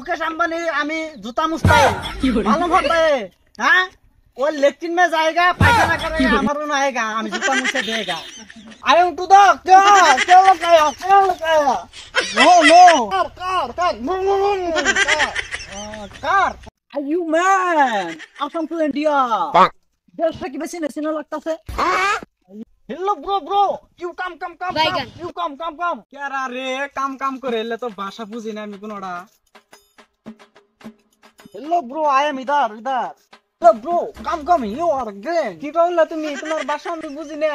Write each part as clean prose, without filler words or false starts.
मुकेश अंबानी আমি जूता मुछता है मालूम होता है हाँ वो लेट्रिन में जाएगा पायखाना करेगा हमारे में आएगा हमें जूता मुझसे देगा आई एम टू द क्या लगाया no no car car are you man I'm from to India देश की वैसे नेशनल लगता है hello bro you come you come क्या रे काम करे ले तो भाषा बुझी ना আমি কোনটা हेलो ब्रो आई एम इधर hello bro come you are great কি কইলা তুমি তোমার ভাষা আমি বুঝি না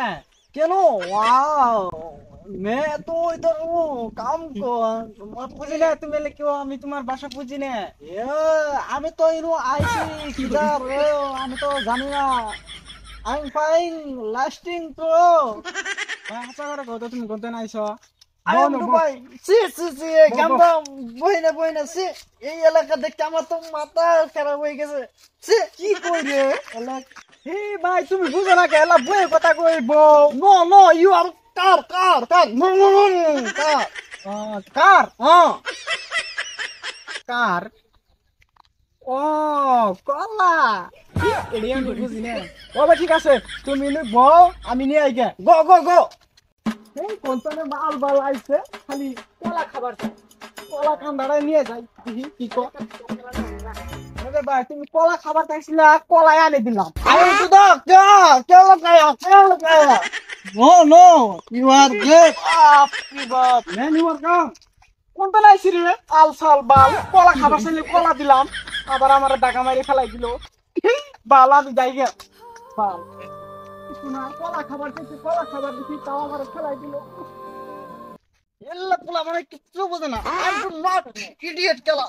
কেন वाओ मैं तो इधर हूँ काम को মত বুঝি না তুমি এলে কি আমি তোমার ভাষা বুঝি না ये আমি তো ইনো আইছি কিদার আমি তো জানি না I am fine lasting bro ভাষা করে কত তুমি কোনতে নাইছো আই এম দুবাই সি গাম্বা বইনা সি এই এলাকা দেখতে আমার তো মাথা খারাপ হয়ে গেছে সি কি কই রে এলা হে ভাই তুমি বুঝো না কেলা বই কথা কইবো no you are car no car हाँ কার ও কলা এডিয়া আমি বুঝি না ও ভাই ঠিক আছে তুমি নে বউ আমি নিয়ে আইগে गो এই কোনটানে বাল আইছে খালি কলা খাবার চাই কলা কান্দাড়া নিয়ে যাই দেখি কি কো আরে ভাই তুমি কলা খাবার চাইছিলা কলাই আনি দিলাম आई एम टू द क्या लगाया नो यू आर ग्रेट আপনি বাপ ম্যান ইউ আর কাম কোনটা নাইছি রে আলসাল বাল কলা খাবার চাইলে কলা দিলাম আবার আমার টাকা মারি ফেলাই দিল বাল আমি যাই গে বাল শোনা কলা খাবার চাইছি কলা খাবার দিছি তাও আমার ফেলাই দিল এল্লা পোলা মানে কিচ্ছু বোঝে না আই এম নট ইডিয়েট কেলা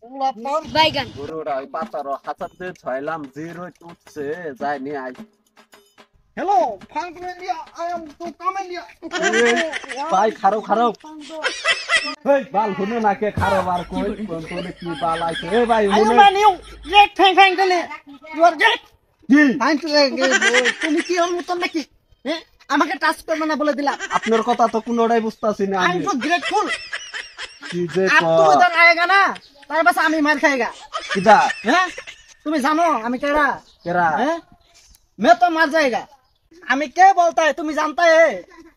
পোলা পাম বাইগান গরুরা ওই পাতার হাতাতে ছয়লাম জিরো উঠছে যায়নি আই हेलो फांक India I am to come India ভাই খারো এই বাল হুনো না কে খারো বার কই কোন তোলে কি বাল আইছে এ ভাই आई হুনো मान यू ग्रेट थैंक गले यू आर ग्रेट কি থ্যাংক তুমি কি ওর মতন নাকি হ্যাঁ আমাকে টাচ করবে না বলে দিলা আপনার কথা তো কোনোটাই বুঝতাছি না आई एम আমি सो ग्रेटफुल কি যে अब तू इधर आएगा ना तारे बस आमी मार खाएगा কিদা हैं तुम्हें जानो आमी केरा কেরা हैं मैं तो मर जाएगा आमी क्या बोलता है तुम्हें जानता है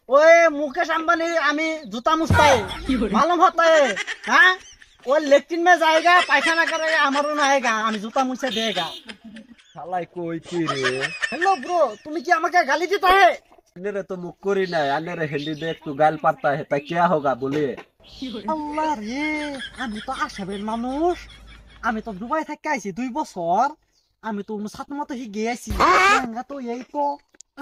ओए मुकेश अंबानी आमी जूता मुछता है मालूम होता है हाँ वो लेट्रिन में जाएगा पायखाना करेगा हमारे में आएगा आमी जूता मुझसे देगा শালাই কই কি রে हेलो ब्रो तुम्हें क्या আমাকে गाली देता है আনেরে তো মুখ করি নাই আনেরে হেন্ডি দেখ তু গাল পারতা হে তা क्या होगा बोलिए আল্লাহ রে আমি তো আসামের মানুষ আমি তো দুবাই থেকে আইছি 2 বছর আমি তো ছাত্র মতো শিখে আইছি তো এই তো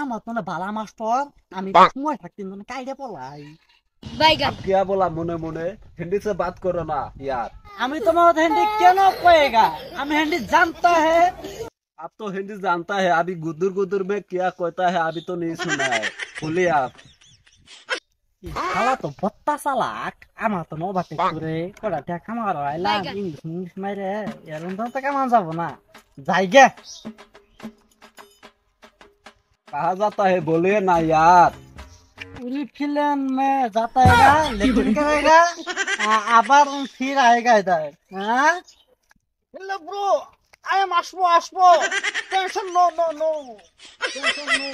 আমার তো না বালা মাস্টার আমি সময় থাকতে না কাইডে পলাই বাইগান क्या बोला मुने मुने हिंदी से बात करो ना यार আমি তোমার হিন্দি কেন কয়েগা আমি হিন্দি জানতা है आप तो हिंदी जानता है अभी गुदुर में क्या कहता है अभी तो नहीं सुना है बोलिए आप শালা তো বত্তা চালাক আমার তো নবাতে করে কড়া টাকা কামার হইলা ইংলিশ মাইরে এরকম তো কামান যাব না যাইগে कहा जाता है बोलिए ना यार पूरी फिल्म में जाता है लेकिन करेगा आबार फिर आएगा इधर हाँ हेलो ब्रो आई एम आशबो टेंशन नो टेंशन नो